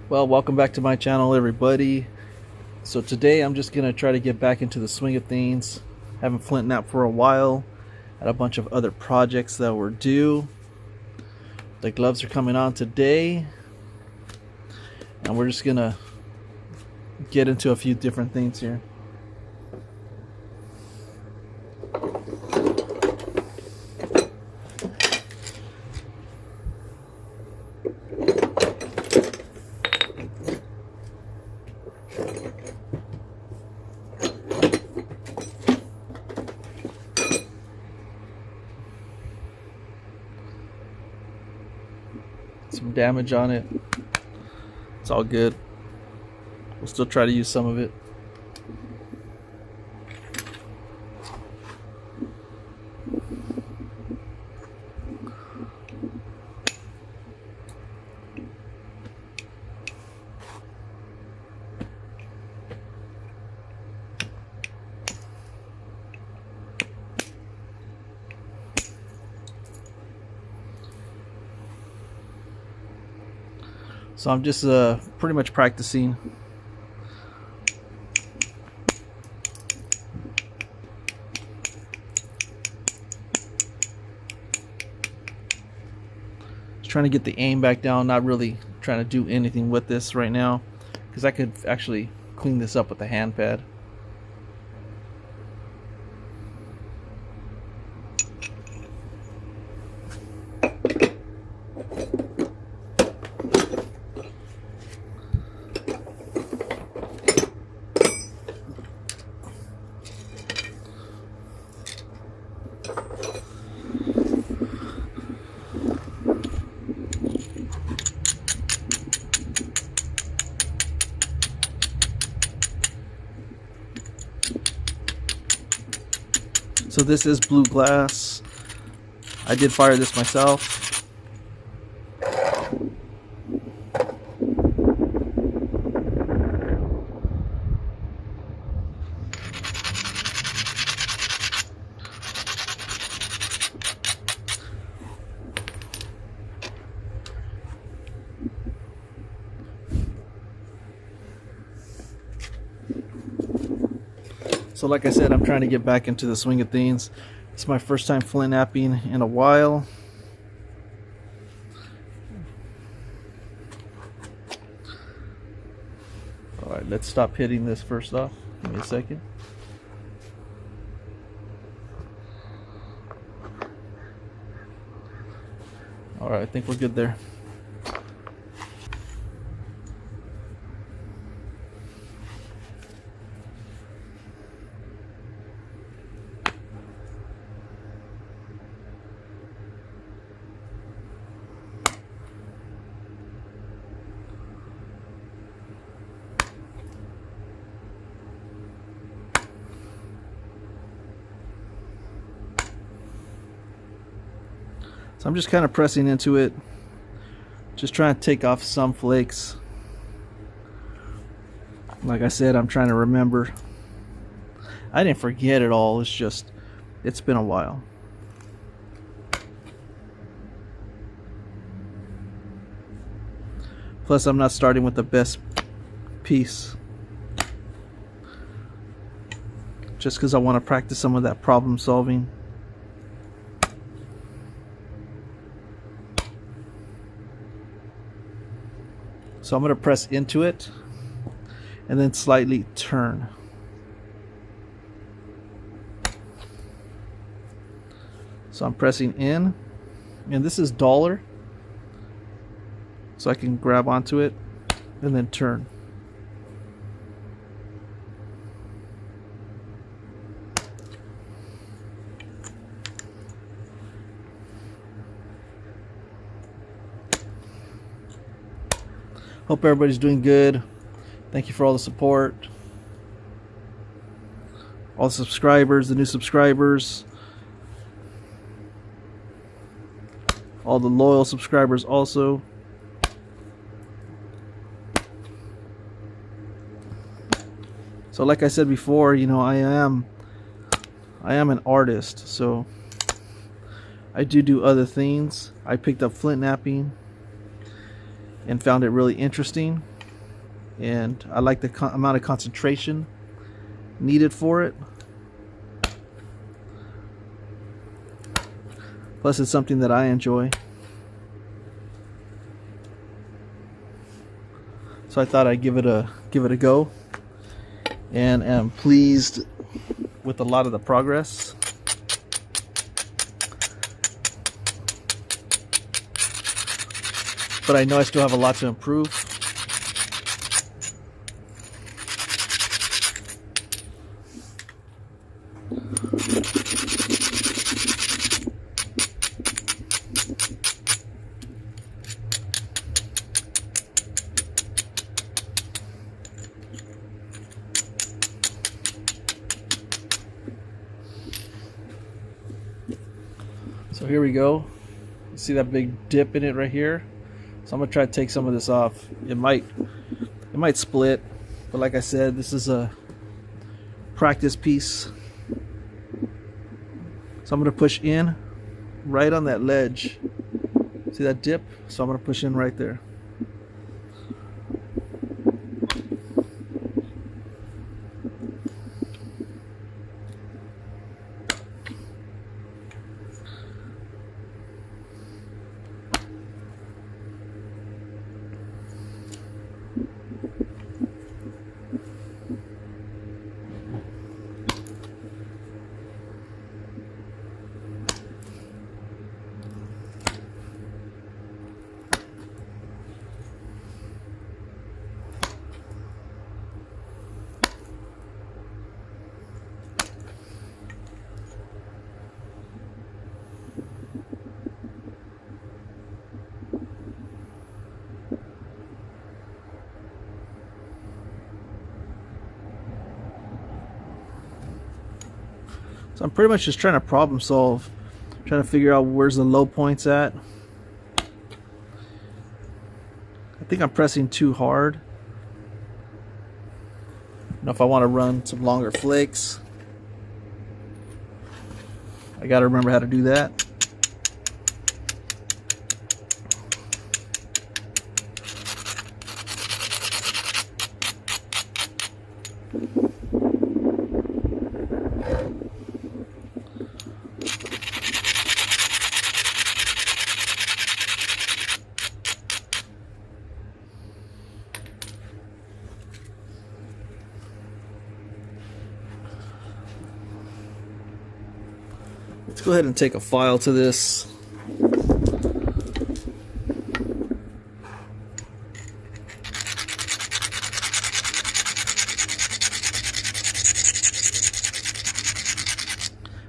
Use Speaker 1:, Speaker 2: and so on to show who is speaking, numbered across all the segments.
Speaker 1: Well, welcome back to my channel, everybody. So today I'm just gonna try to get back into the swing of things. Haven't flint knapped for a while. Had a bunch of other projects that were due. The gloves are coming on today, and we're just gonna get into a few different things here. Some damage on it. It's all good. We'll still try to use some of it. So I'm just pretty much practicing. Just trying to get the aim back down, not really trying to do anything with this right now, because I could actually clean this up with a hand pad. So this is blue glass. I did fire this myself. So like I said, I'm trying to get back into the swing of things. It's my first time flint knapping in a while. Alright, let's stop hitting this first off. Give me a second. Alright, I think we're good there. So I'm just kind of pressing into it, just trying to take off some flakes. Like I said, I'm trying to remember. I didn't forget it all, it's just, it's been a while. Plus I'm not starting with the best piece, just because I want to practice some of that problem solving. So I'm going to press into it and then slightly turn. So I'm pressing in, and this is dollar, so I can grab onto it and then turn. Hope everybody's doing good. Thank you for all the support. All the subscribers, the new subscribers. All the loyal subscribers also. So like I said before, you know, I am an artist, so I do other things. I picked up flint knapping and found it really interesting. and I like the amount of concentration needed for it. Plus it's something that I enjoy. So I thought I'd give it a go, and am pleased with a lot of the progress. But I know I still have a lot to improve. So here we go. You see that big dip in it right here? So I'm gonna try to take some of this off. It might split, but like I said, this is a practice piece. So I'm gonna push in right on that ledge. See that dip? So I'm gonna push in right there. So I'm pretty much just trying to problem solve, trying to figure out where's the low points at. I think I'm pressing too hard. You know, if I want to run some longer flakes, I got to remember how to do that. Let's go ahead and take a file to this.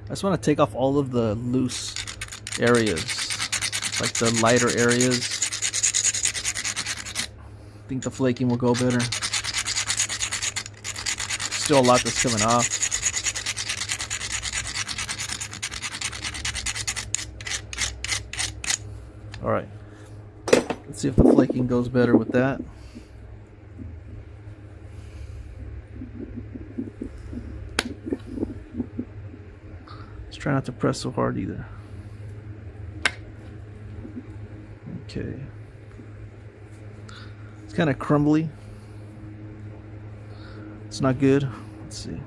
Speaker 1: I just want to take off all of the loose areas, like the lighter areas. I think the flaking will go better. Still a lot that's coming off. Alright, let's see if the flaking goes better with that. Let's try not to press so hard either. Okay. It's kind of crumbly. It's not good. Let's see.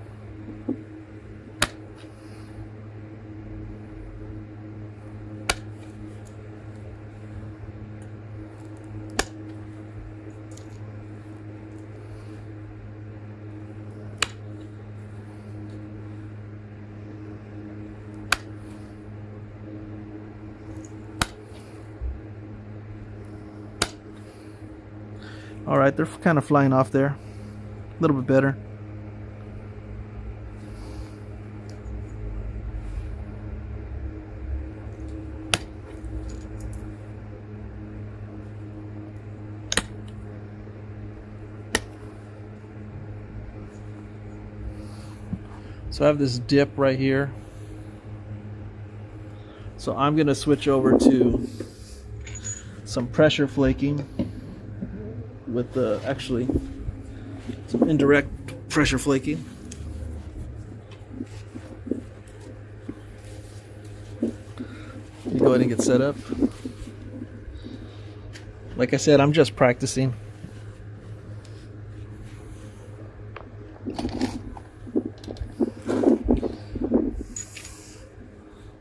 Speaker 1: Alright, they're kind of flying off there. A little bit better. So I have this dip right here. So I'm going to switch over to some pressure flaking with actually some indirect pressure flaking. You go ahead and get set up. Like I said, I'm just practicing.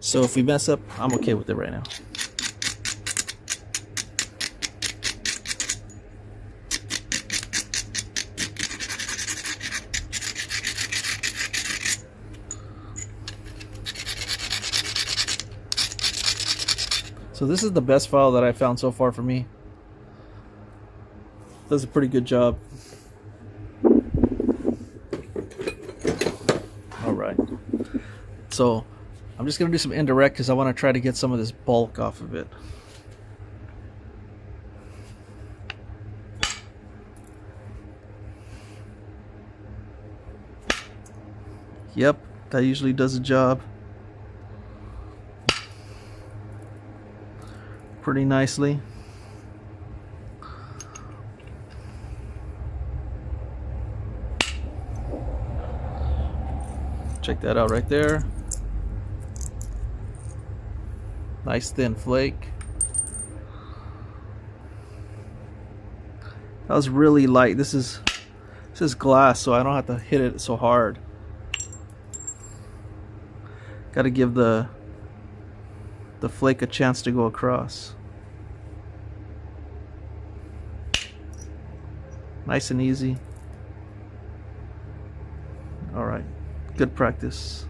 Speaker 1: So if we mess up, I'm okay with it right now. So this is the best file that I found so far for me. Does a pretty good job. Alright. So I'm just going to do some indirect because I want to try to get some of this bulk off of it. Yep, that usually does the job pretty nicely. Check that out right there. Nice thin flake. That was really light. This is glass, so I don't have to hit it so hard. Got to give the flake a chance to go across. Nice and easy. All right, good practice.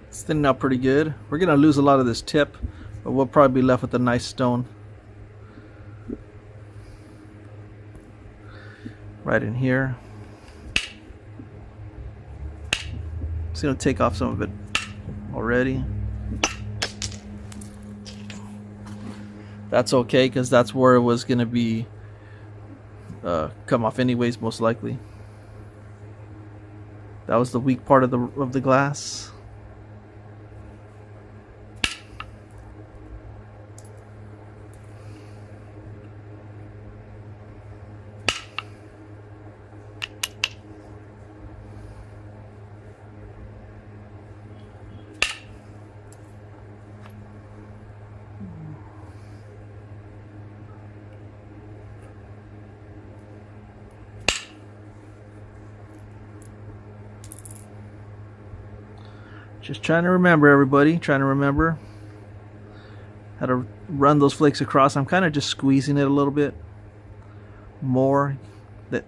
Speaker 1: It's thinning out pretty good. We're gonna lose a lot of this tip, but we'll probably be left with a nice stone right in here. Just gonna take off some of it already. That's okay, because that's where it was gonna be come off anyways, most likely. That was the weak part of the glass. Just trying to remember, everybody, trying to remember how to run those flakes across. I'm kind of just squeezing it a little bit more,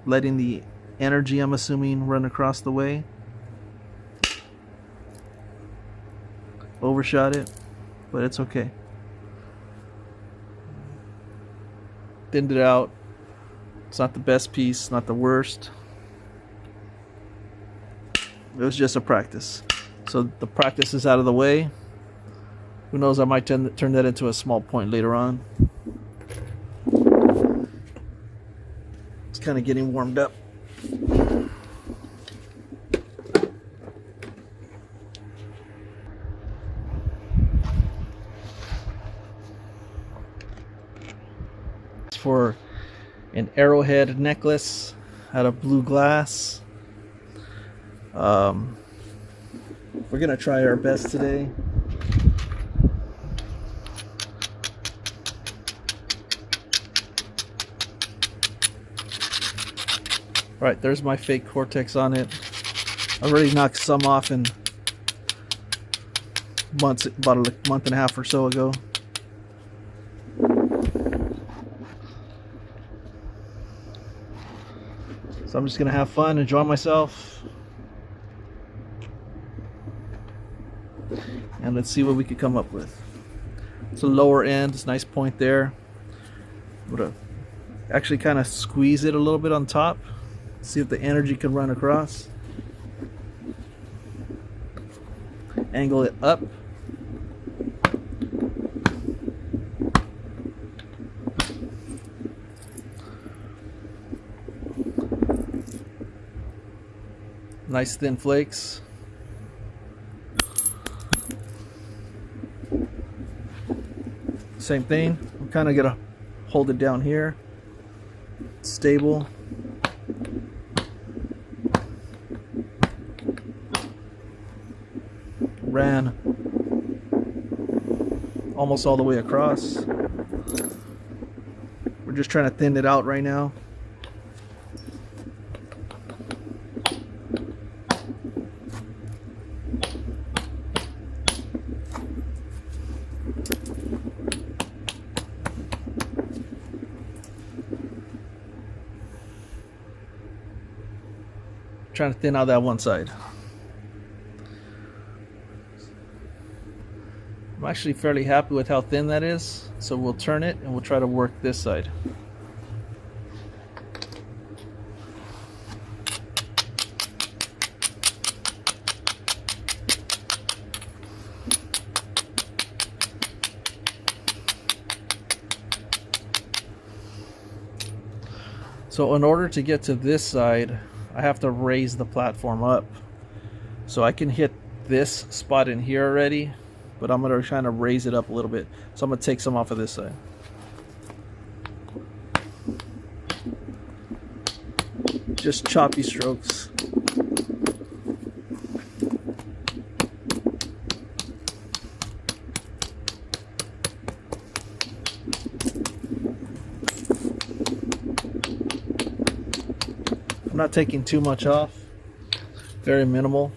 Speaker 1: letting the energy, I'm assuming, run across the way. Overshot it, but it's okay. Thinned it out. It's not the best piece, not the worst. It was just a practice. So the practice is out of the way. Who knows, I might turn that into a small point later on. It's kind of getting warmed up. It's for an arrowhead necklace out of blue glass. We're gonna try our best today. Right, there's my fake cortex on it. I already knocked some off in months, about a month and a half or so ago. So I'm just gonna have fun, enjoy myself. And let's see what we could come up with. It's a lower end, it's a nice point there. I'm gonna actually kind of squeeze it a little bit on top, see if the energy can run across. Angle it up. Nice thin flakes. Same thing. I'm kind of gonna hold it down here. Stable. Ran almost all the way across. We're just trying to thin it out right now. Trying to thin out that one side. I'm actually fairly happy with how thin that is, so we'll turn it and we'll try to work this side. So in order to get to this side, I have to raise the platform up. So I can hit this spot in here already, but I'm going to try to raise it up a little bit. So I'm going to take some off of this side. Just choppy strokes. I'm not taking too much off, very minimal.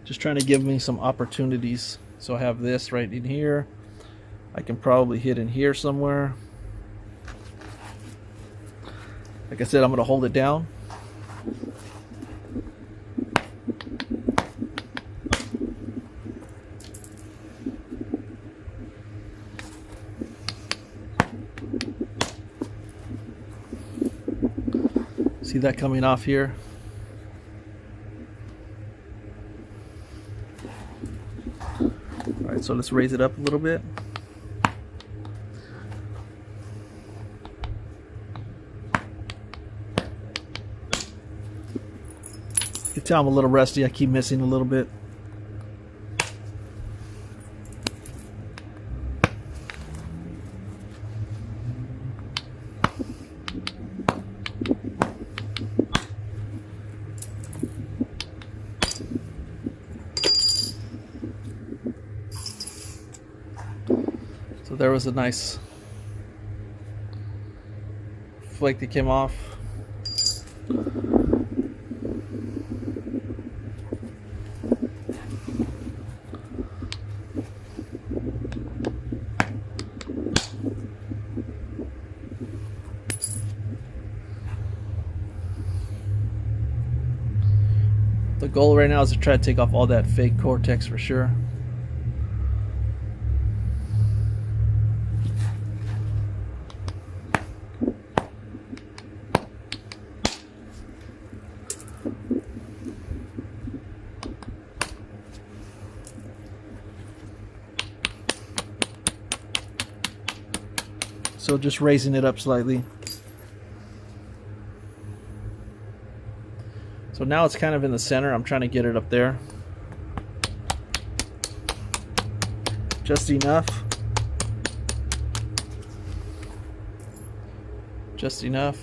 Speaker 1: Just trying to give me some opportunities. So I have this right in here. I can probably hit in here somewhere. Like I said, I'm going to hold it down. See that coming off here? Alright, so let's raise it up a little bit. You can tell I'm a little rusty, I keep missing a little bit. So there was a nice flake that came off. The goal right now is to try to take off all that fake cortex for sure. So just raising it up slightly. So now it's kind of in the center. I'm trying to get it up there. Just enough. Just enough.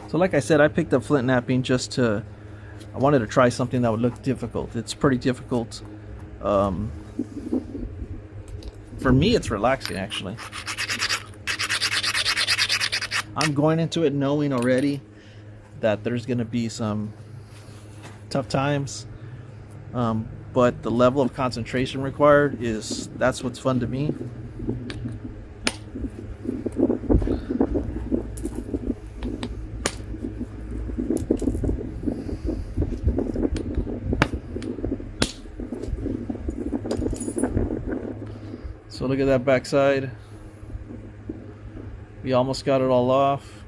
Speaker 1: So like I said, I picked up flint knapping just to, I wanted to try something that would look difficult. It's pretty difficult. For me, it's relaxing actually. I'm going into it knowing already that there's going to be some tough times. but the level of concentration required that's what's fun to me. So look at that backside. We almost got it all off.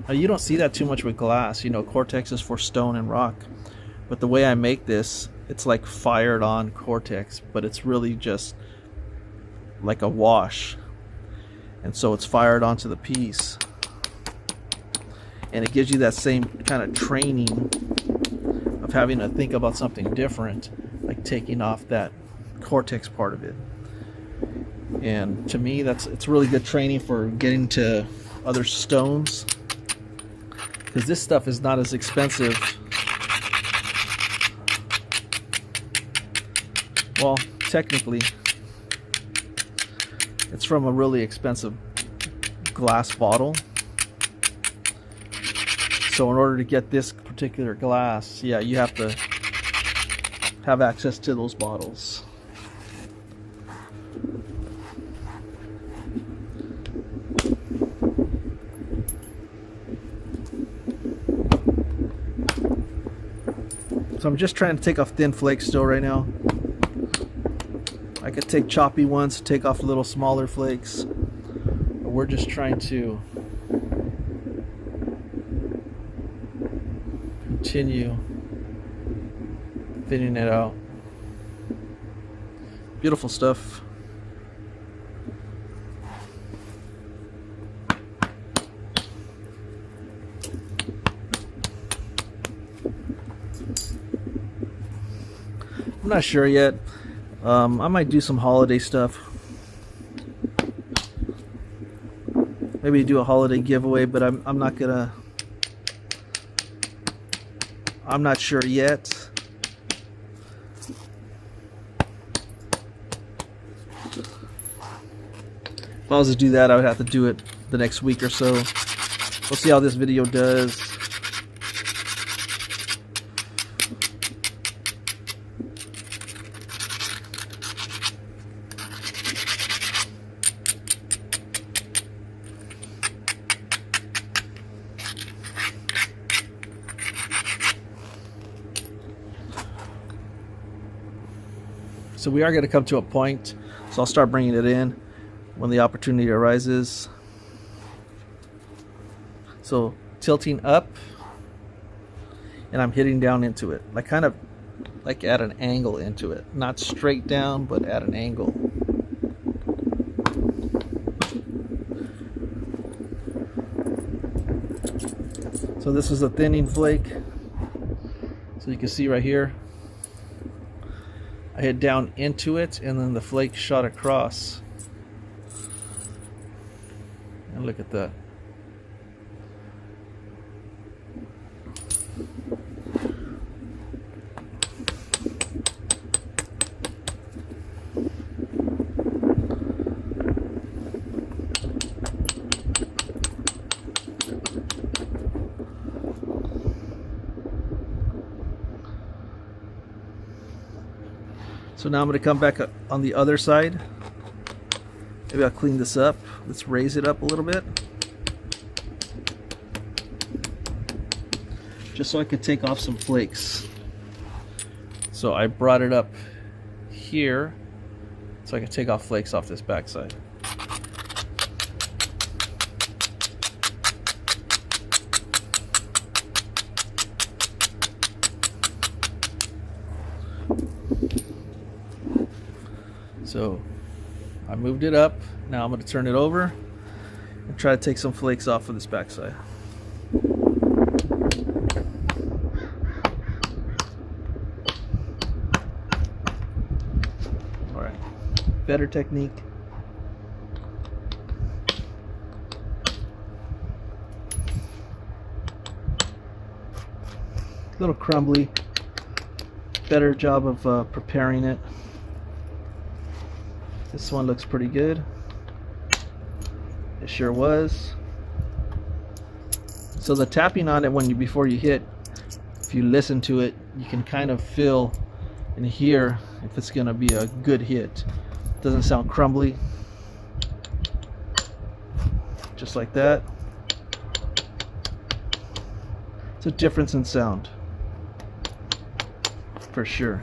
Speaker 1: Now you don't see that too much with glass. You know, Cortex is for stone and rock. But the way I make this, it's like fired on Cortex, but it's really just like a wash. And so it's fired onto the piece. And it gives you that same kind of training of having to think about something different, like taking off that Cortex part of it. And to me, it's really good training for getting to other stones, because this stuff is not as expensive. Well, technically, it's from a really expensive glass bottle. So in order to get this particular glass, yeah, you have to have access to those bottles. So I'm just trying to take off thin flakes still right now. I could take choppy ones to take off little smaller flakes. But we're just trying to continue thinning it out. Beautiful stuff. I'm not sure yet. I might do some holiday stuff. Maybe do a holiday giveaway, but I'm not gonna. I'm not sure yet. If I was to do that, I would have to do it the next week or so. We'll see how this video does. So we are going to come to a point, so I'll start bringing it in when the opportunity arises. So tilting up, and I'm hitting down into it, like kind of like at an angle into it, not straight down, but at an angle. So this is a thinning flake. So you can see right here, I hit down into it, and then the flake shot across. And look at that. So now I'm going to come back on the other side. Maybe I'll clean this up. Let's raise it up a little bit, just so I could take off some flakes. So I brought it up here so I could take off flakes off this backside. So I moved it up. Now I'm going to turn it over and try to take some flakes off of this backside. All right, better technique. A little crumbly. Better job of preparing it. This one looks pretty good. It sure was. So the tapping on it before you hit, if you listen to it, you can kind of feel and hear if it's gonna be a good hit. Doesn't sound crumbly, just like that. It's a difference in sound for sure.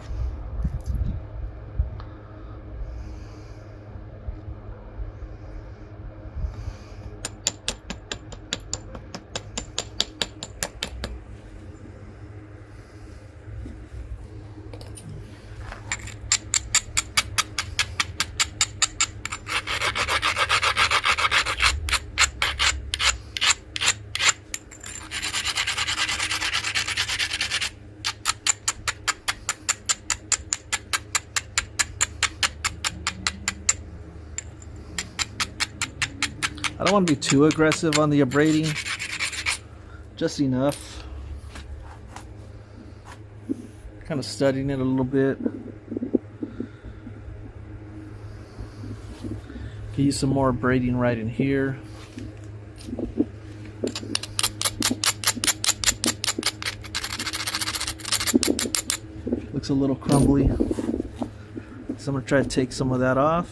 Speaker 1: I don't want to be too aggressive on the abrading, just enough. Kind of studying it a little bit. Can use some more abrading right in here. Looks a little crumbly, so I'm going to try to take some of that off.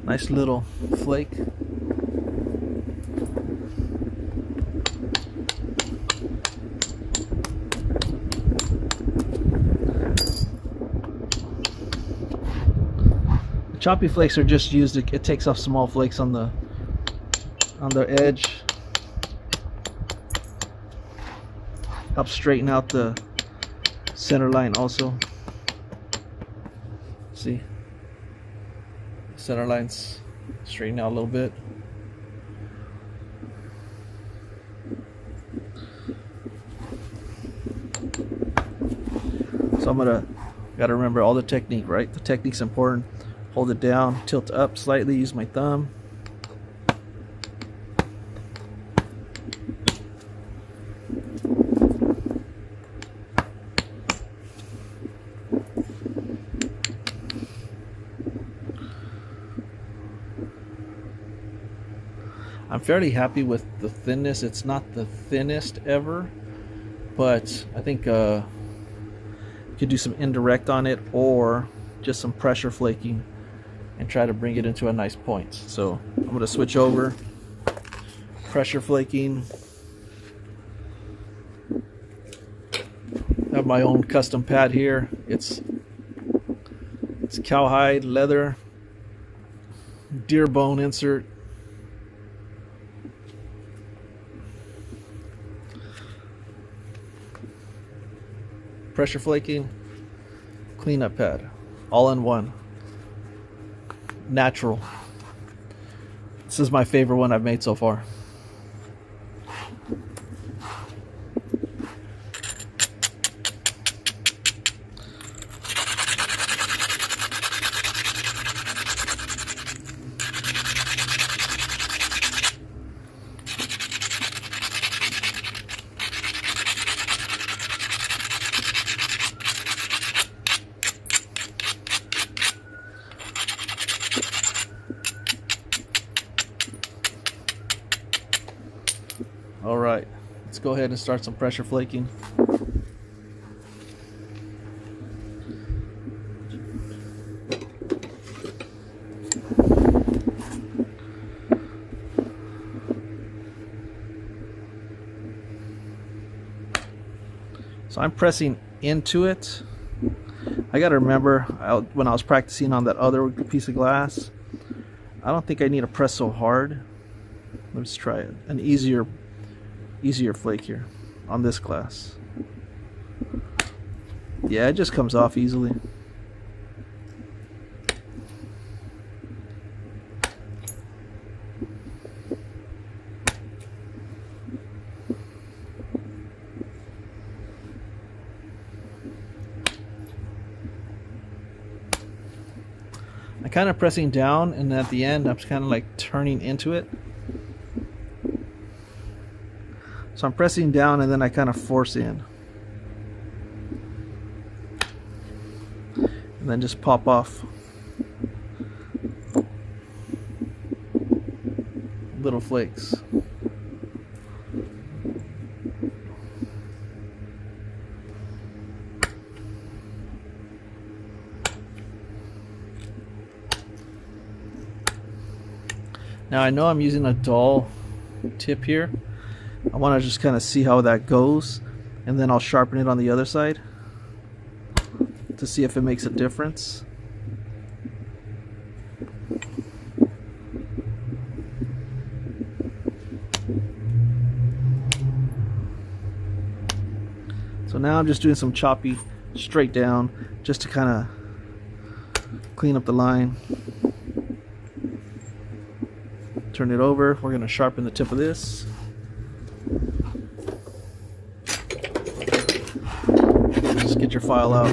Speaker 1: Nice little flake. The choppy flakes are just used, it takes off small flakes on the edge. Helps straighten out the center line also. See? Center lines straighten out a little bit. So gotta remember all the technique, right? The technique's important. Hold it down, tilt up slightly, use my thumb. I'm fairly happy with the thinness. It's not the thinnest ever, but I think you could do some indirect on it or just some pressure flaking and try to bring it into a nice point. So I'm going to switch over. Pressure flaking. I have my own custom pad here. It's cowhide, leather, deer bone insert. Pressure flaking, cleanup pad, all in one. Natural. This is my favorite one I've made so far. All right, let's go ahead and start some pressure flaking. So I'm pressing into it. I gotta remember when I was practicing on that other piece of glass, I don't think I need to press so hard. Let's try it. An easier flake here on this glass. Yeah, it just comes off easily. I'm kind of pressing down, and at the end I'm kind of like turning into it. So I'm pressing down and then I kind of force in. And then just pop off little flakes. Now I know I'm using a dull tip here. I want to just kind of see how that goes, and then I'll sharpen it on the other side to see if it makes a difference. So now I'm just doing some choppy straight down just to kind of clean up the line. Turn it over. We're going to sharpen the tip of this. Just get your file out.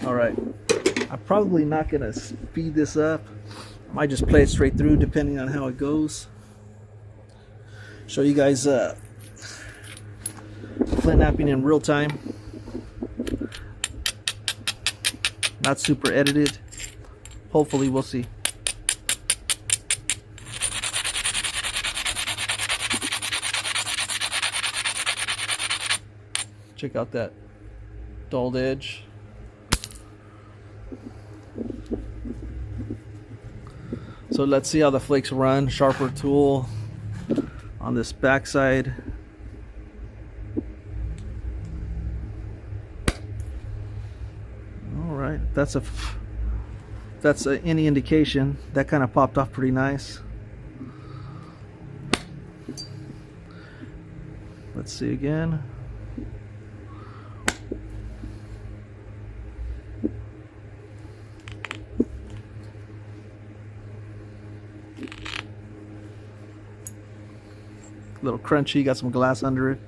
Speaker 1: Alright, I'm probably not going to speed this up. I might just play it straight through depending on how it goes. Show you guys flint knapping in real time. Not super edited. Hopefully, we'll see. Check out that dulled edge. So let's see how the flakes run. Sharper tool on this backside. All right, that's any indication. That kind of popped off pretty nice. Let's see again. A little crunchy, got some glass under it.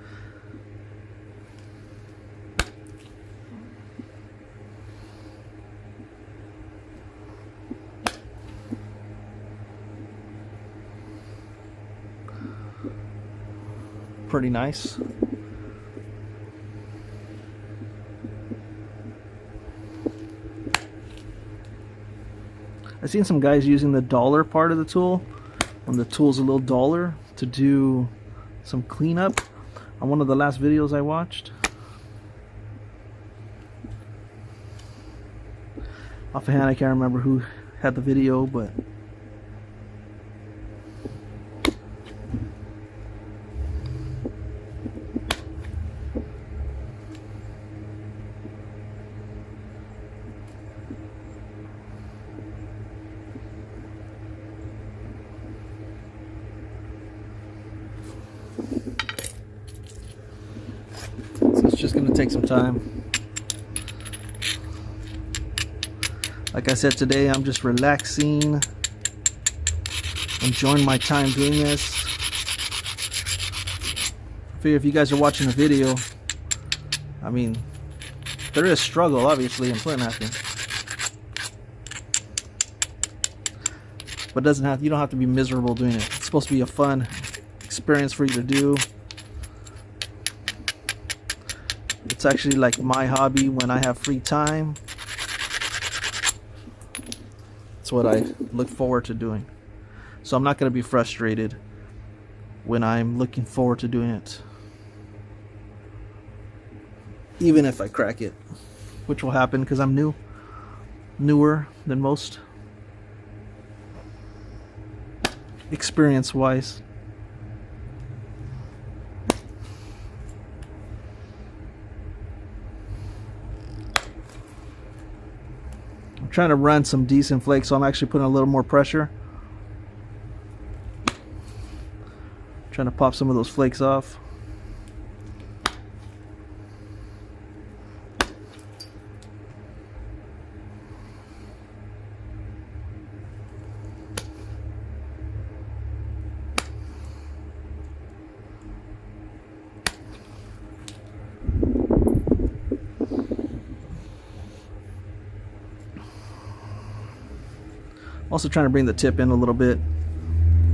Speaker 1: Pretty nice. I've seen some guys using the duller part of the tool, when the tool's a little duller, to do some cleanup on one of the last videos I watched. Offhand, I can't remember who had the video, but it's just going to take some time. Like I said, today I'm just relaxing, enjoying my time doing this. I figure if you guys are watching the video, I mean, there is struggle obviously in flint knapping, but you don't have to be miserable doing it. It's supposed to be a fun experience for you to do. It's actually like my hobby when I have free time. It's what I look forward to doing. So I'm not going to be frustrated when I'm looking forward to doing it. Even if I crack it, which will happen because I'm newer than most, experience-wise. I'm trying to run some decent flakes, so I'm actually putting a little more pressure. Trying to pop some of those flakes off. Also trying to bring the tip in a little bit.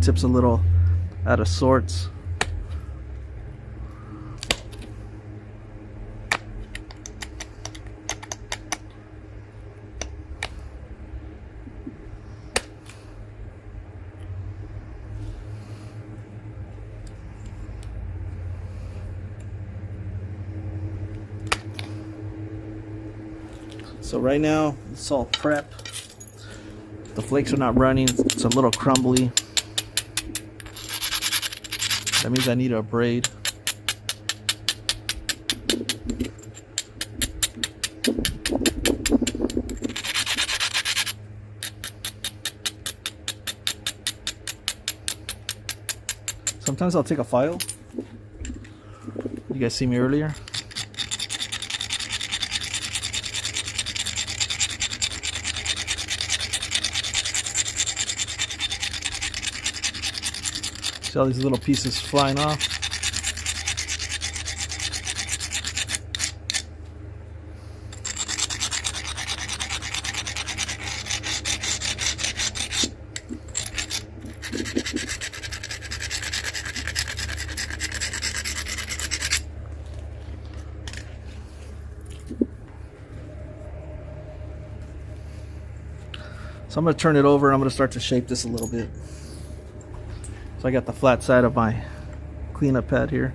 Speaker 1: Tip's a little out of sorts. So right now it's all prep. The flakes are not running, it's a little crumbly. That means I need a braid. Sometimes I'll take a file. You guys see me earlier? See all these little pieces flying off? So I'm going to turn it over and I'm going to start to shape this a little bit. So I got the flat side of my cleanup pad here.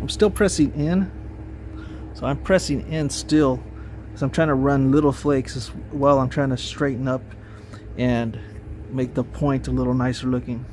Speaker 1: I'm still pressing in. So I'm pressing in still because I'm trying to run little flakes as well. I'm trying to straighten up and make the point a little nicer looking.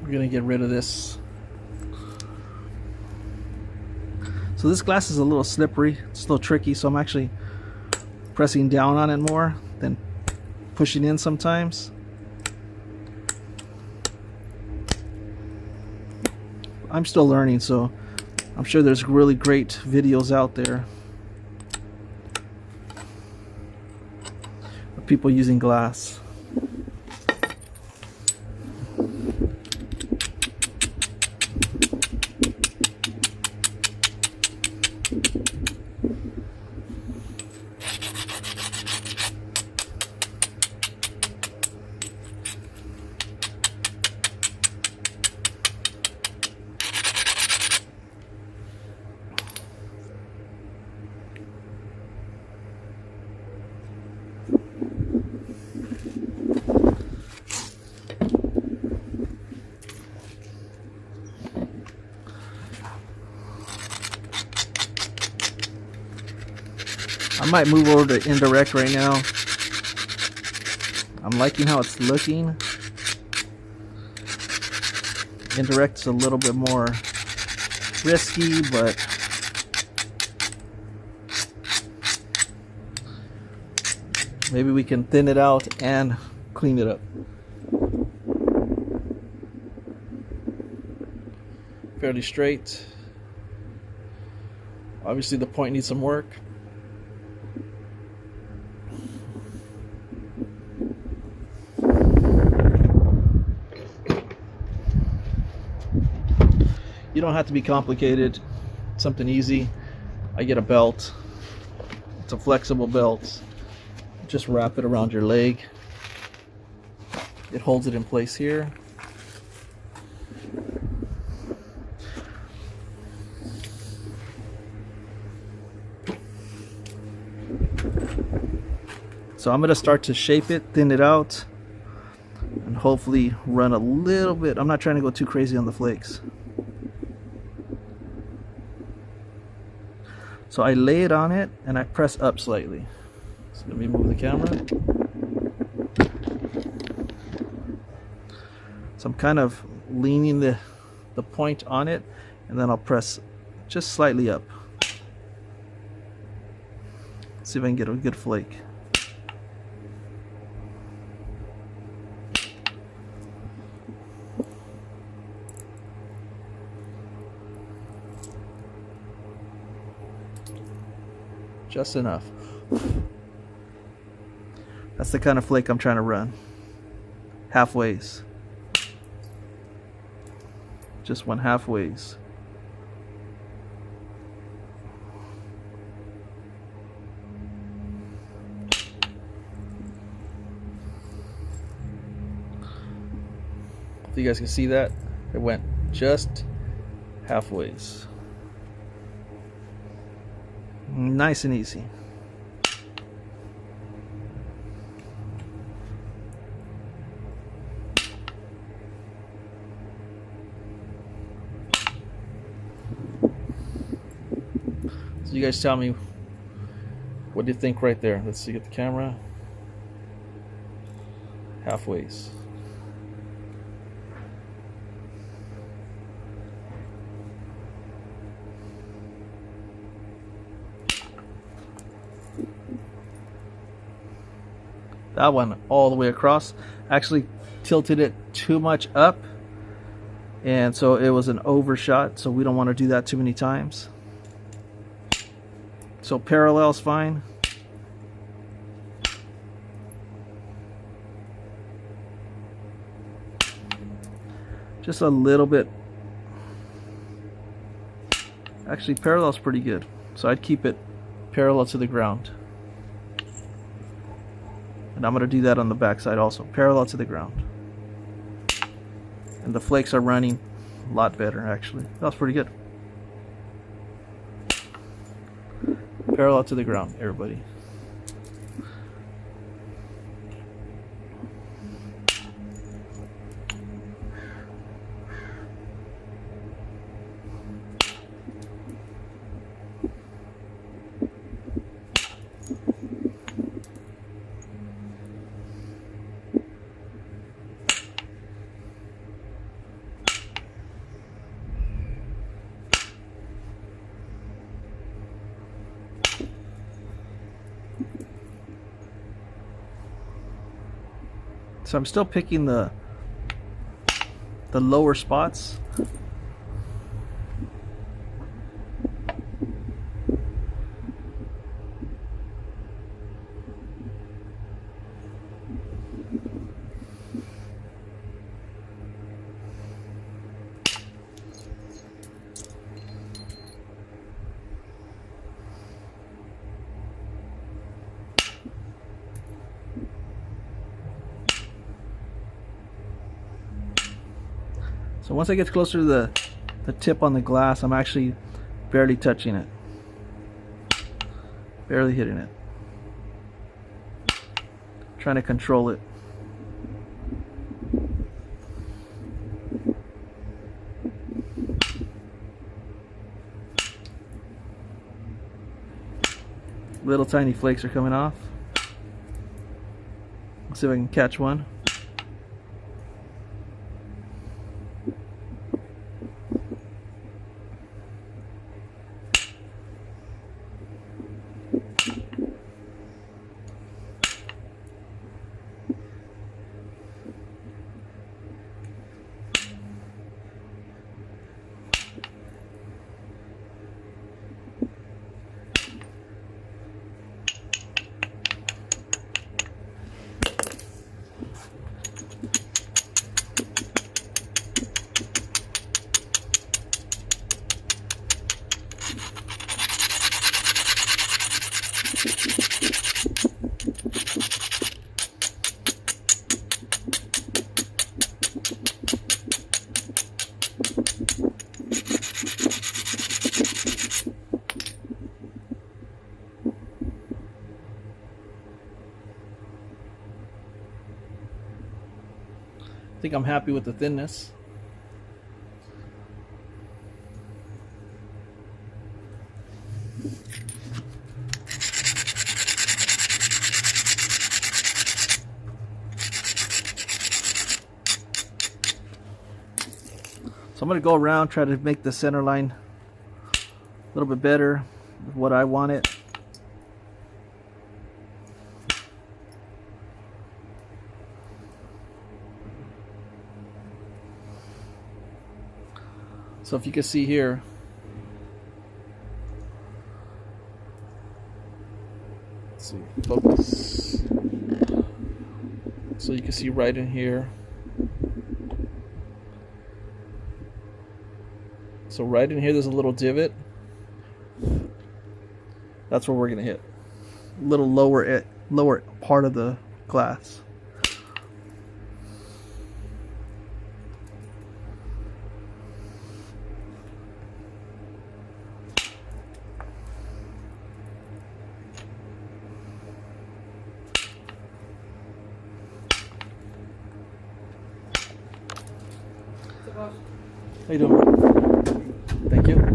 Speaker 1: We're gonna get rid of this. So this glass is a little slippery, it's a little tricky, so I'm actually pressing down on it more than pushing in sometimes. I'm still learning, so I'm sure there's really great videos out there of people using glass. I might move over to indirect right now I'm liking how it's looking. Indirect's a little bit more risky, but maybe we can thin it out and clean it up. Fairly straight. Obviously the point needs some work. You don't have to be complicated. Something easy. I get a belt. It's a flexible belt. Just wrap it around your leg. It holds it in place here. So I'm going to start to shape it, thin it out, and hopefully run a little bit. I'm not trying to go too crazy on the flakes. So I lay it on it and I press up slightly. So let me move the camera. So I'm kind of leaning the point on it, and then I'll press just slightly up. See if I can get a good flake. Just enough. That's the kind of flake I'm trying to run. Halfways. Just one halfways. If you guys can see that, it went just halfways. Nice and easy. So you guys tell me, what do you think right there? Let's see, get the camera. Halfways. That one all the way across. Actually tilted it too much up, and so it was an overshot, so we don't want to do that too many times. So parallel's fine. Just a little bit. Actually parallel's pretty good, so I'd keep it parallel to the ground. And I'm going to do that on the back side also, parallel to the ground. And the flakes are running a lot better, actually. That was pretty good. Parallel to the ground, everybody. So I'm still picking the lower spots. So once I get closer to the tip on the glass, I'm actually barely touching it. Barely hitting it. Trying to control it. Little tiny flakes are coming off. See if I can catch one. I think I'm happy with the thinness. So I'm going to go around, try to make the center line a little bit better with what I want it. So if you can see here, let's see, focus. So you can see right in here. So right in here, there's a little divot. That's where we're gonna hit. A little lower part of the glass. How you doing? Thank you.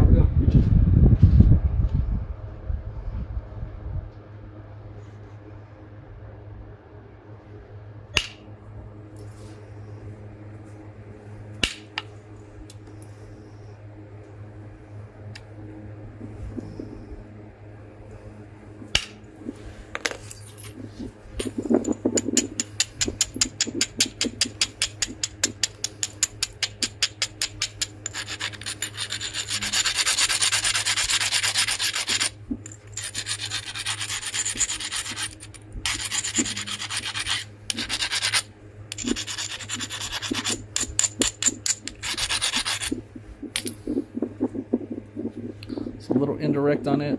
Speaker 1: It's a little indirect on it.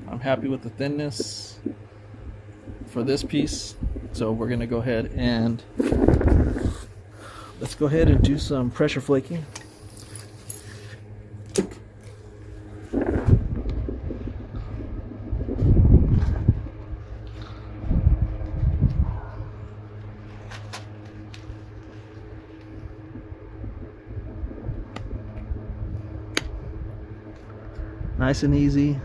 Speaker 1: I'm happy with the thinness for this piece. So we're going to go ahead and let's go ahead and do some pressure flaking. Nice and easy.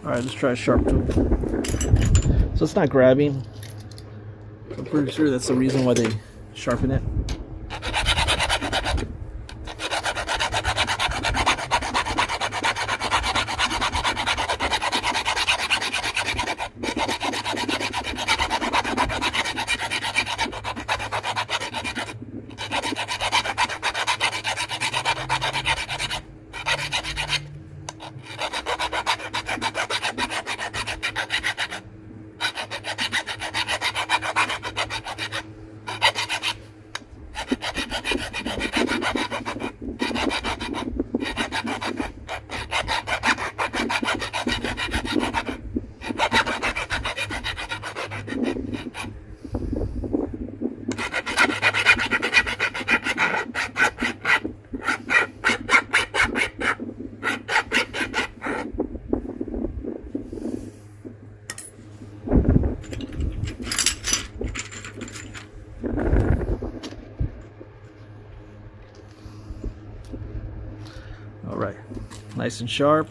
Speaker 1: Alright, let's try a sharp tool. So it's not grabbing. I'm pretty sure that's the reason why they sharpen it. nice and sharp.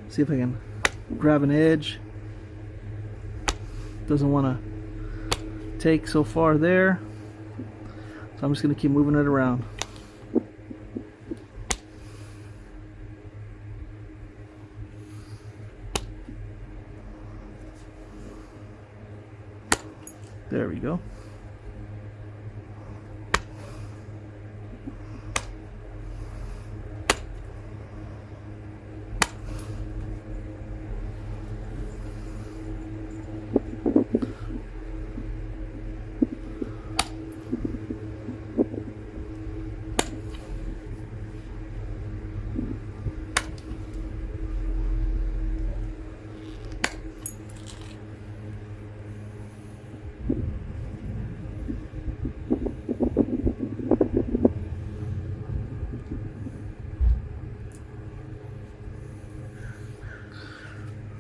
Speaker 1: See if I can grab an edge. Doesn't want to take so far there, so I'm just going to keep moving it around. There we go.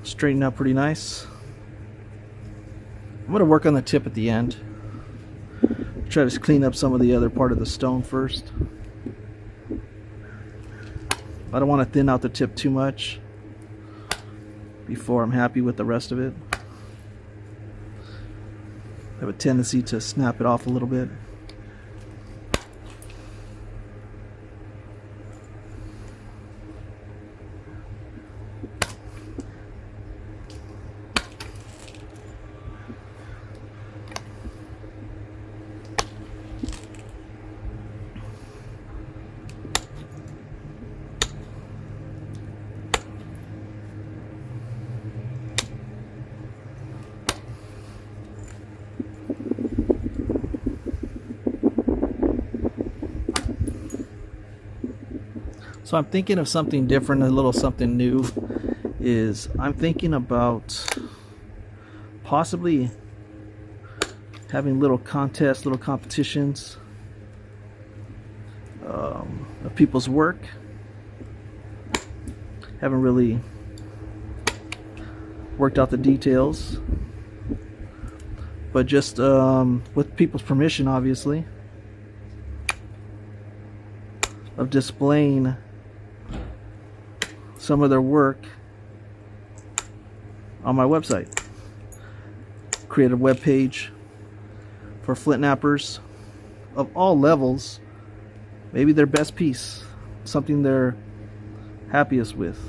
Speaker 1: Straighten out pretty nice. I'm going to work on the tip at the end. Try to clean up some of the other part of the stone first. I don't want to thin out the tip too much before I'm happy with the rest of it. I have a tendency to snap it off a little bit. So I'm thinking of something different, a little something new. I'm thinking about possibly having little contests, little competitions of people's work. Haven't really worked out the details, but just with people's permission, obviously, of displaying some of their work on my website. Create a web page for flint knappers of all levels. Maybe their best piece, something they're happiest with.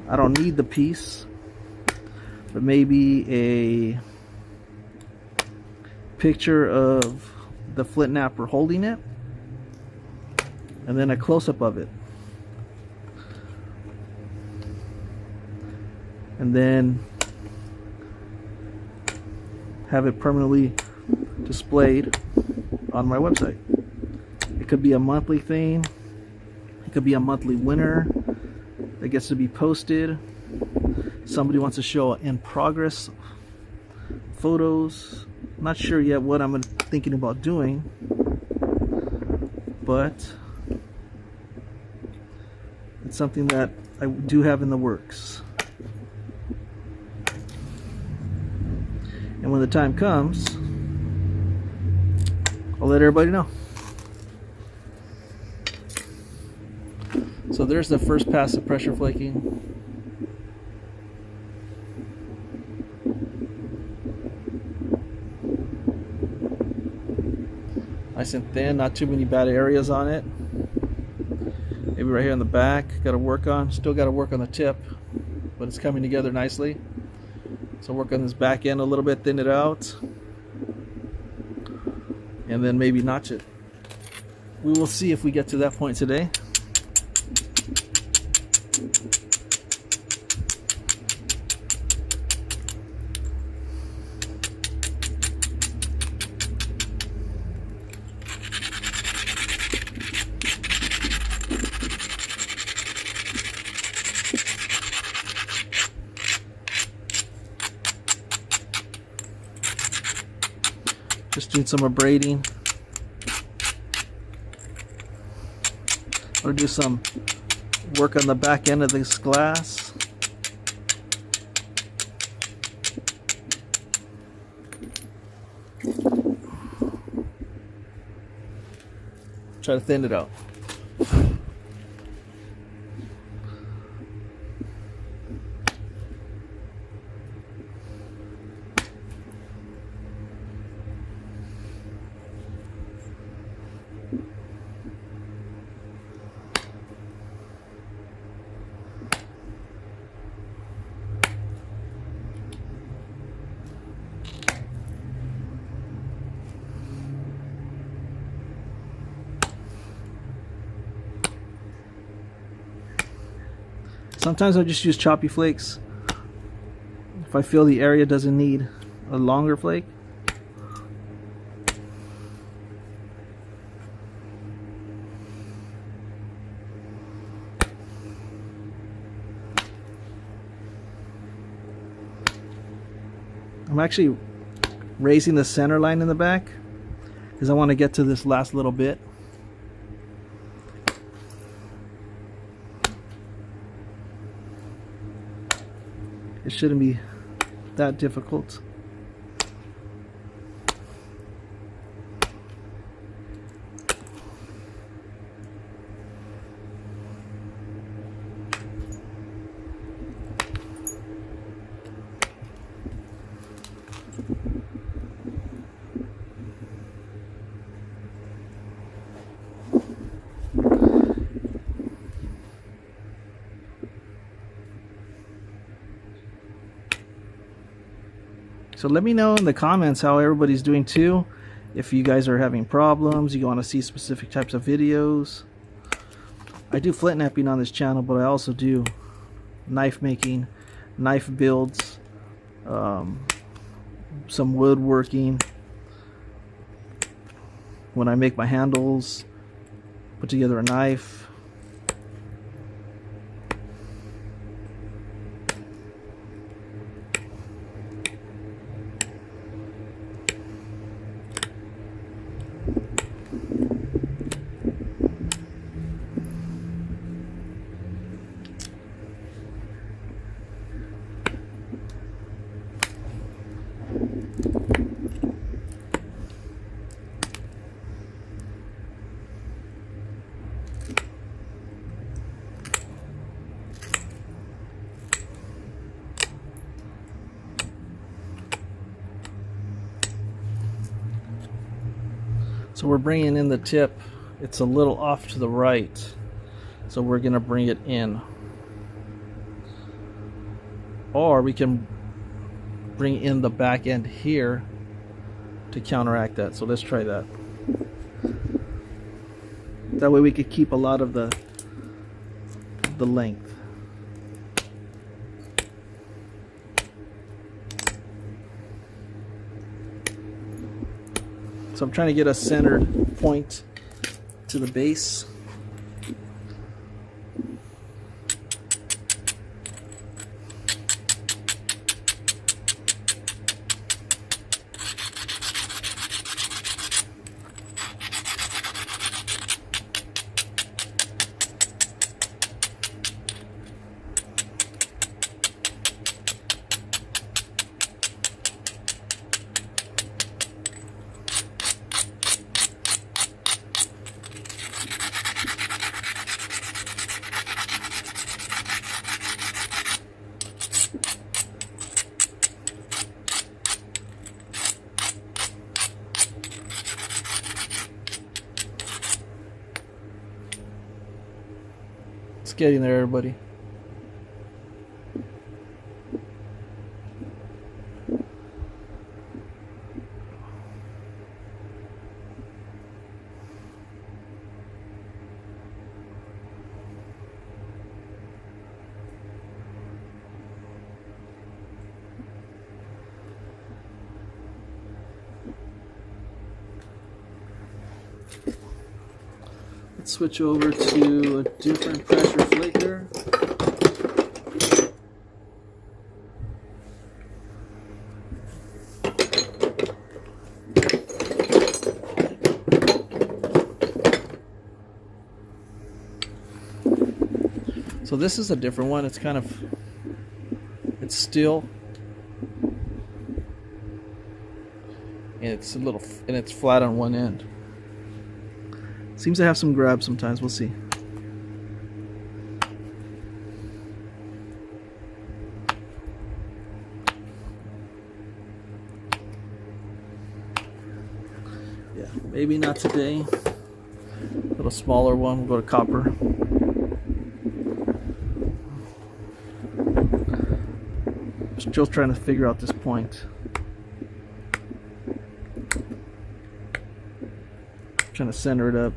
Speaker 1: I don't need the piece, but maybe a picture of the flint knapper holding it, and then a close-up of it. And then have it permanently displayed on my website. It could be a monthly thing. It could be a monthly winner that gets to be posted. Somebody wants to show in progress photos. I'm not sure yet what I'm thinking about doing, but it's something that I do have in the works. And when the time comes, I'll let everybody know. So there's the first pass of pressure flaking. Nice and thin, not too many bad areas on it. Maybe right here in the back, got to work on. Still got to work on the tip, but it's coming together nicely. So work on this back end a little bit, thin it out, and then maybe notch it. We will see if we get to that point today. Just doing some abrading. I'm going to do some work on the back end of this glass. Try to thin it out. Sometimes I just use choppy flakes if I feel the area doesn't need a longer flake. I'm actually raising the center line in the back because I want to get to this last little bit. It shouldn't be that difficult. So let me know in the comments how everybody's doing too. If you guys are having problems, you want to see specific types of videos. I do flint knapping on this channel, but I also do knife making, knife builds, some woodworking. When I make my handles, put together a knife. So we're bringing in the tip. It's a little off to the right, so we're gonna bring it in. Or we can bring in the back end here to counteract that. So let's try that. That way we could keep a lot of the length. So I'm trying to get a centered point to the base. It's getting there, everybody. Let's switch over to a different pressure flaker. So this is a different one. It's kind of, it's steel, and it's a little, and it's flat on one end. Seems to have some grab sometimes. We'll see. Yeah, maybe not today. A little smaller one. We'll go to copper. Still trying to figure out this point. Trying to center it up.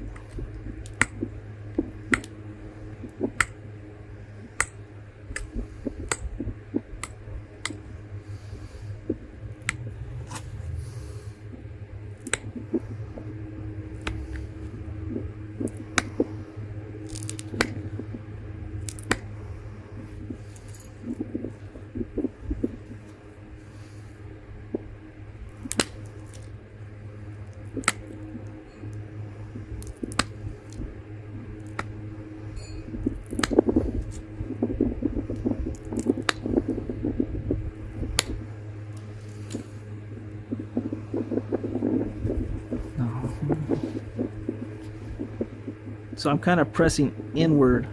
Speaker 1: So I'm kind of pressing inward.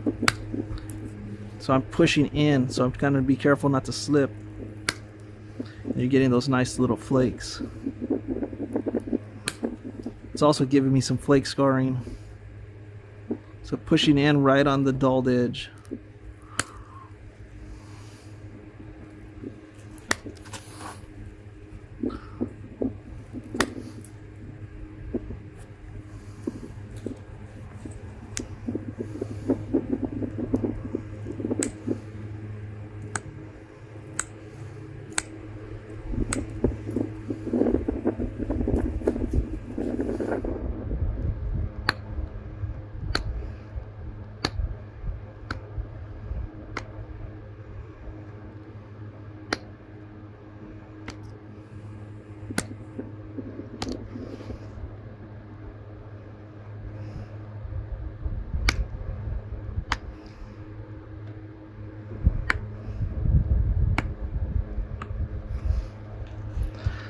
Speaker 1: So I'm pushing in. So I'm kind of be careful not to slip. And you're getting those nice little flakes. It's also giving me some flake scarring. So pushing in right on the dulled edge.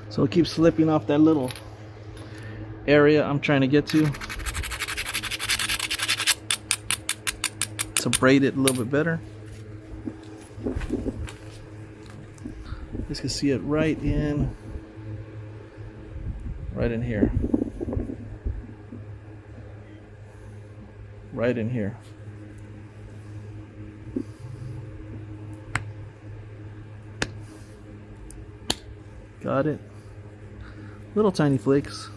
Speaker 1: So it keeps slipping off that little area I'm trying to get to. To braid it a little bit better. You guys can see it right in here. Right in here. Got it. Little tiny flakes.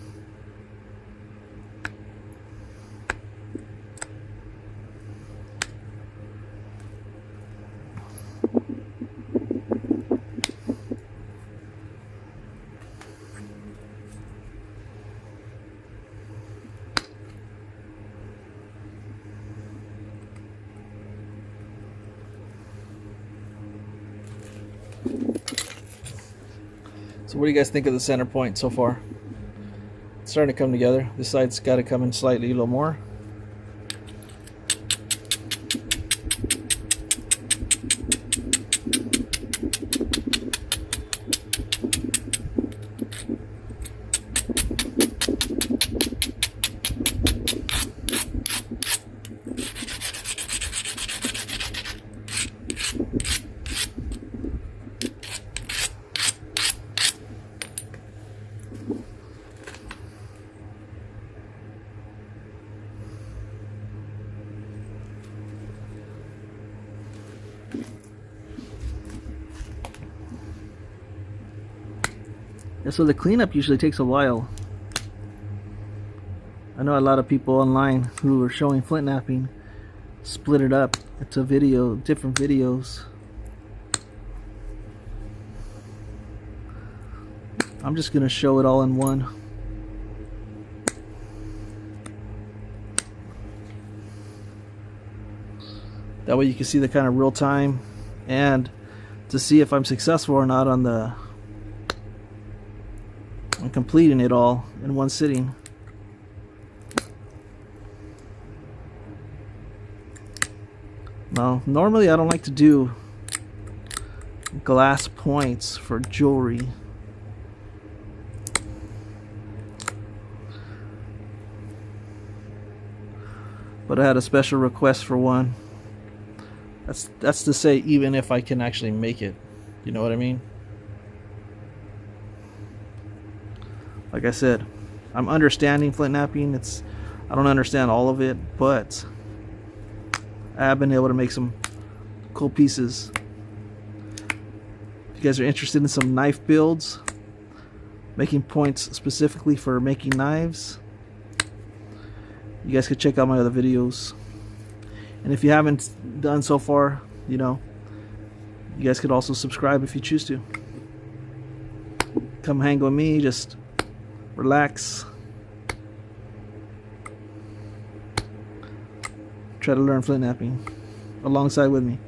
Speaker 1: So what do you guys think of the center point so far? It's starting to come together. This side's got to come in slightly a little more. So the cleanup usually takes a while. I know a lot of people online who are showing flint knapping split it up into different videos. I'm just gonna show it all in one. That way you can see the kind of real time and to see if I'm successful or not on completing it all in one sitting. Now, normally I don't like to do glass points for jewelry. but I had a special request for one. That's to say, even if I can actually make it, you know what I mean? Like I said, I'm understanding flint knapping. I don't understand all of it, but I have been able to make some cool pieces. If you guys are interested in some knife builds, making points specifically for making knives, you guys could check out my other videos. And if you haven't done so far, you know, you guys could also subscribe if you choose to. Come hang with me, just relax. Try to learn flint knapping alongside with me.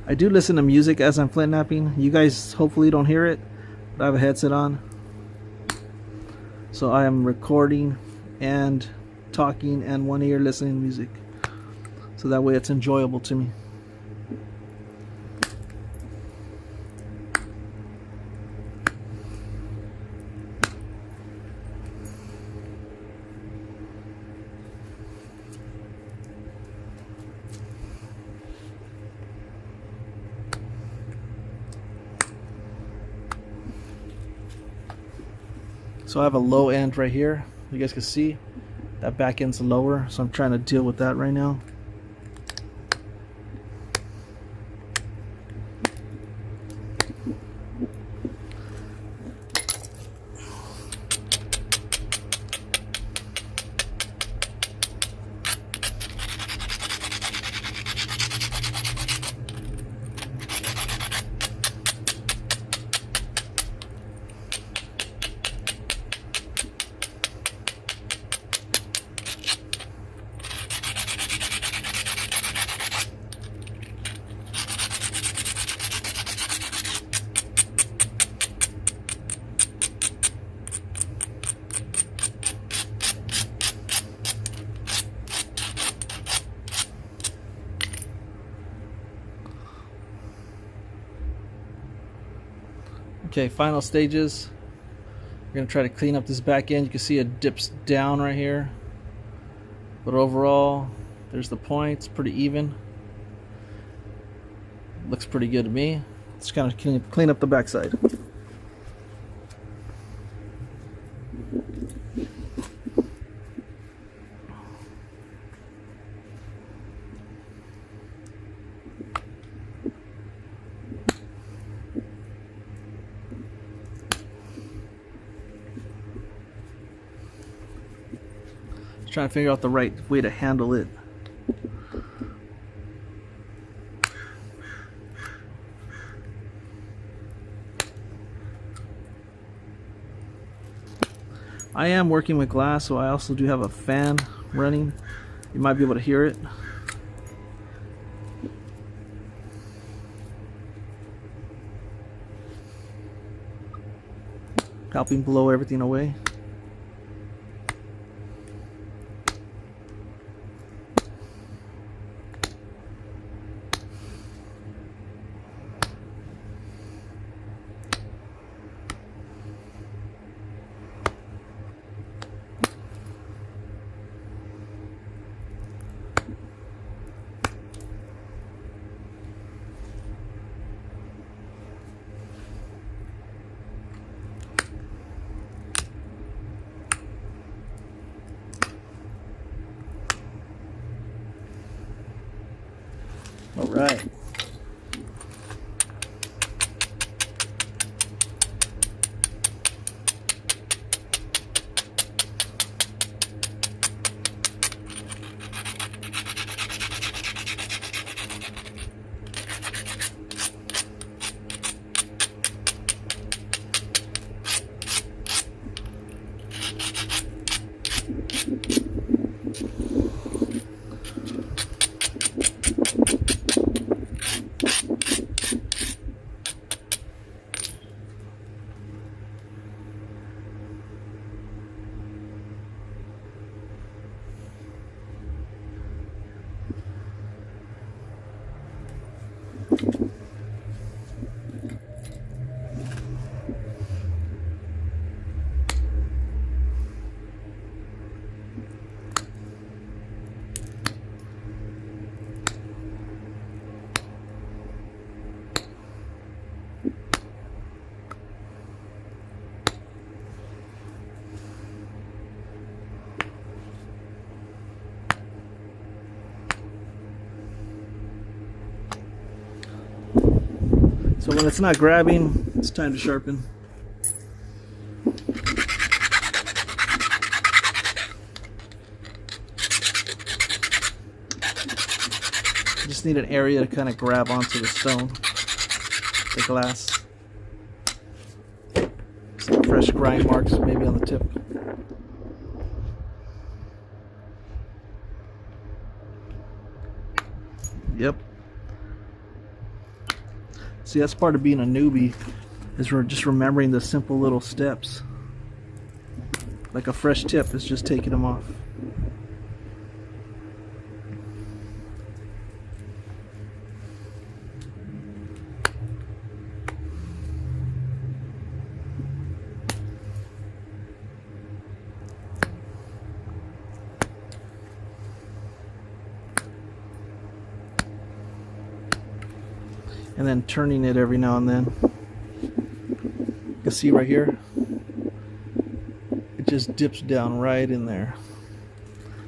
Speaker 1: I do listen to music as I'm flint knapping. You guys hopefully don't hear it, but I have a headset on, so I am recording and talking and one ear listening to music, so that way it's enjoyable to me. So I have a low end right here. You guys can see that back end's lower, so I'm trying to deal with that right now. Okay, final stages. We're going to try to clean up this back end. You can see it dips down right here. But overall, there's the points, pretty even. Looks pretty good to me. Let's kind of clean up the backside. Trying to figure out the right way to handle it. I am working with glass, so I also do have a fan running. You might be able to hear it. Helping blow everything away. All right. So when it's not grabbing, it's time to sharpen. Just need an area to kind of grab onto the stone, the glass. Some fresh grind marks maybe on the tip. Yep. See, that's part of being a newbie, is we're just remembering the simple little steps. Like a fresh tip is just taking them off. And then turning it every now and then. You can see right here, it just dips down right in there.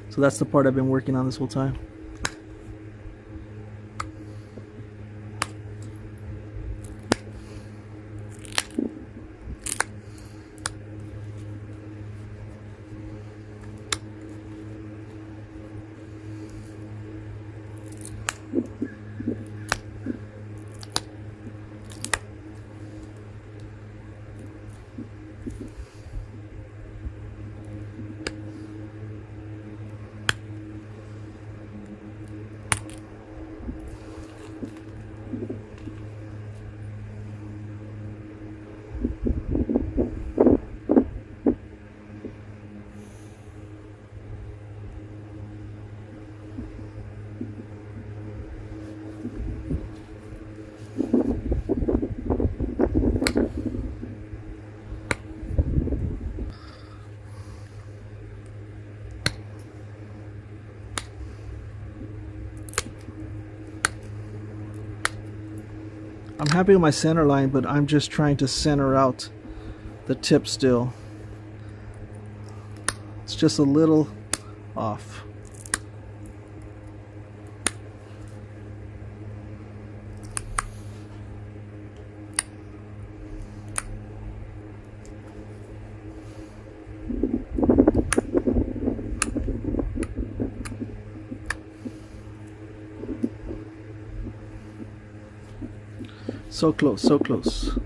Speaker 1: So that's the part I've been working on this whole time. I'm happy with my center line, but I'm just trying to center out the tip still. It's just a little off. So close, so close.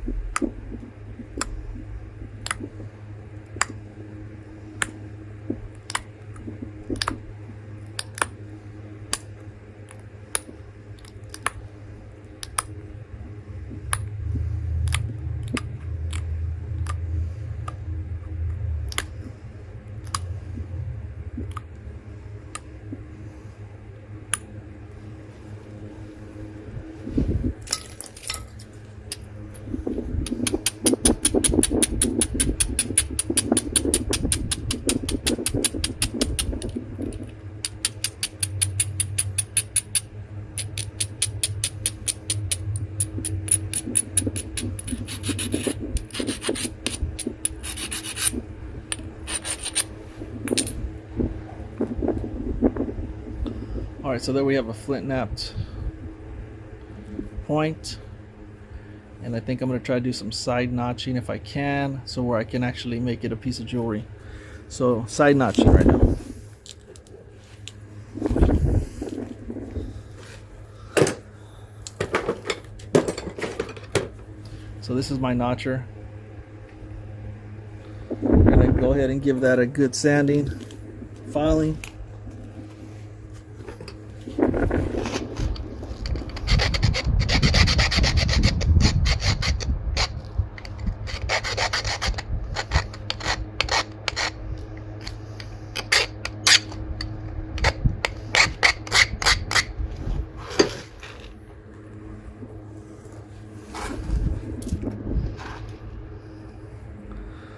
Speaker 1: Alright, so there we have a flint knapped point, and I think I'm going to try to do some side notching if I can, so where I can actually make it a piece of jewelry. So side notching right now. So this is my notcher. I'm going to go ahead and give that a good sanding, filing.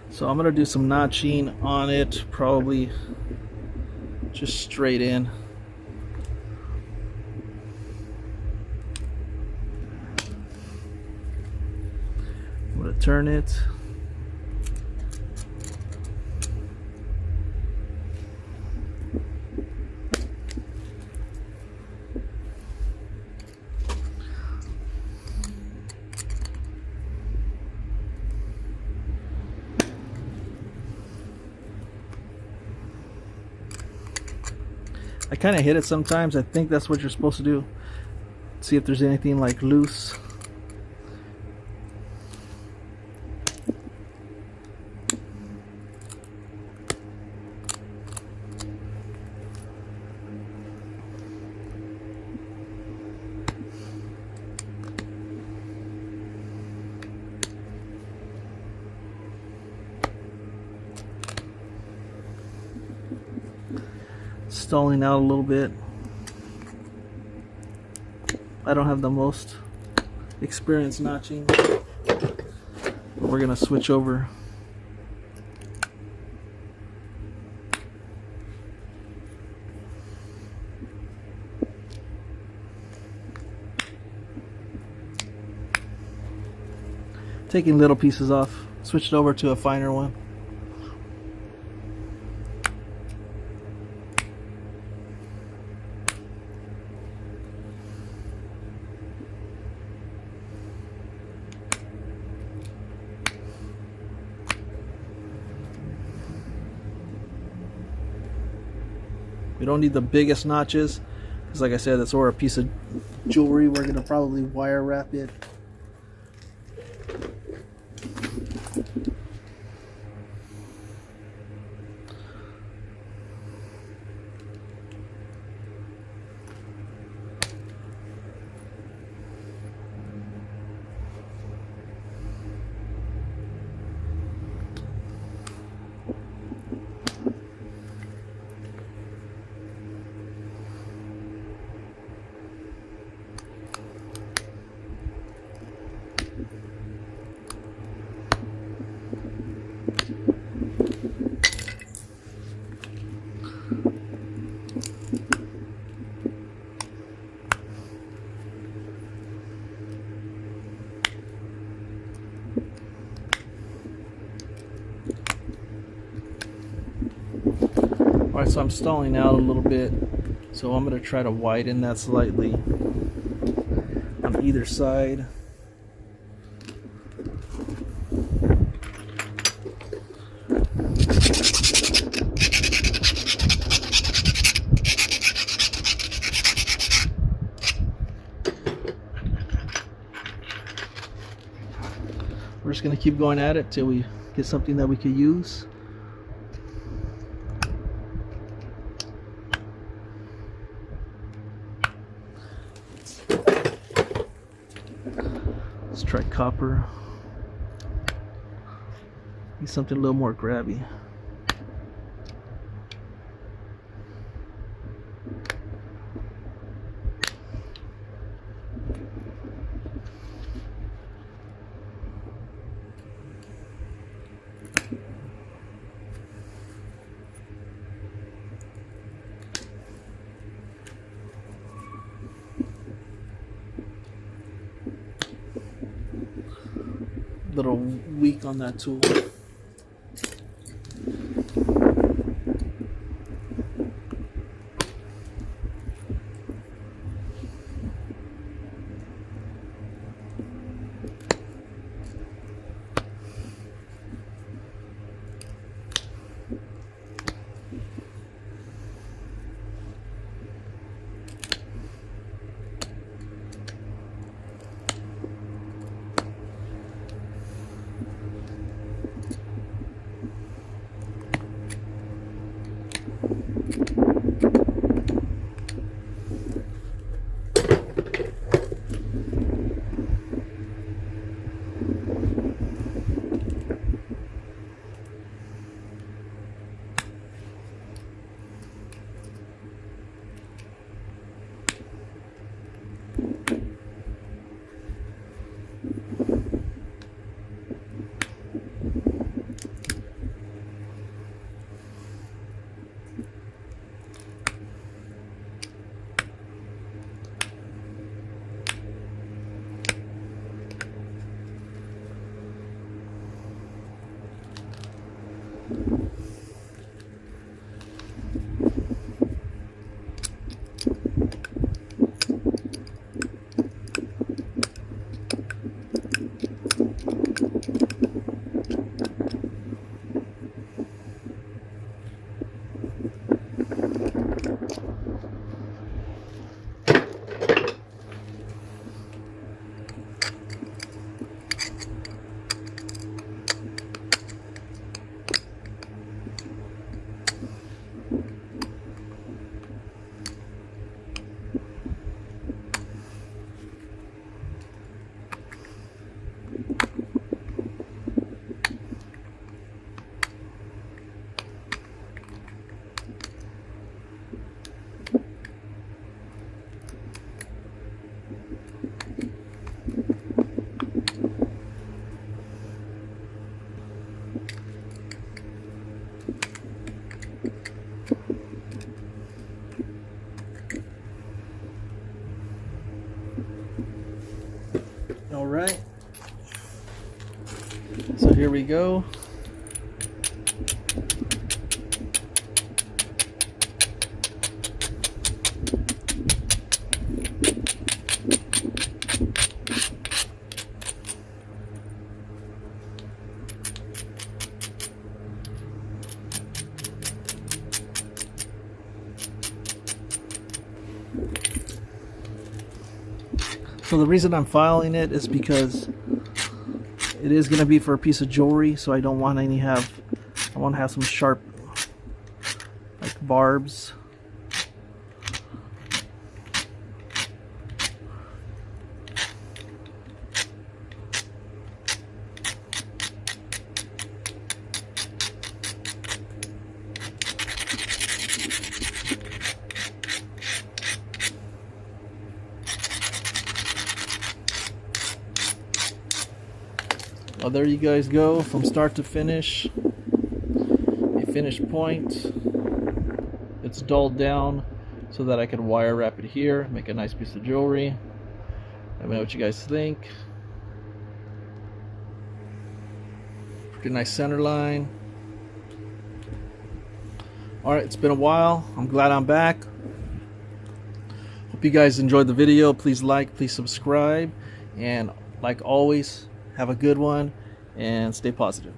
Speaker 1: So I'm going to do some notching on it, probably just straight in. I'm going to turn it. I kind of hit it sometimes. I think that's what you're supposed to do. See if there's anything like loose. Stalling out a little bit. I don't have the most experience notching, but we're gonna switch over. Taking little pieces off, switched over to a finer one. We don't need the biggest notches because, like I said, that's or a piece of jewelry. We're going to probably wire wrap it. Alright, so I'm stalling out a little bit, so I'm going to try to widen that slightly on either side. We're just going to keep going at it till we get something that we could use. Let's try copper. Need something a little more grabby. Little weak on that tool. here we go. So the reason I'm filing it is because it is going to be for a piece of jewelry, so I don't want I want to have some sharp like barbs. Well, there you guys go, from start to finish. A finished point. It's dulled down so that I can wire wrap it here, make a nice piece of jewelry. Let me know what you guys think. Pretty nice center line. Alright, it's been a while. I'm glad I'm back. Hope you guys enjoyed the video. Please like, please subscribe, and like always, have a good one and stay positive.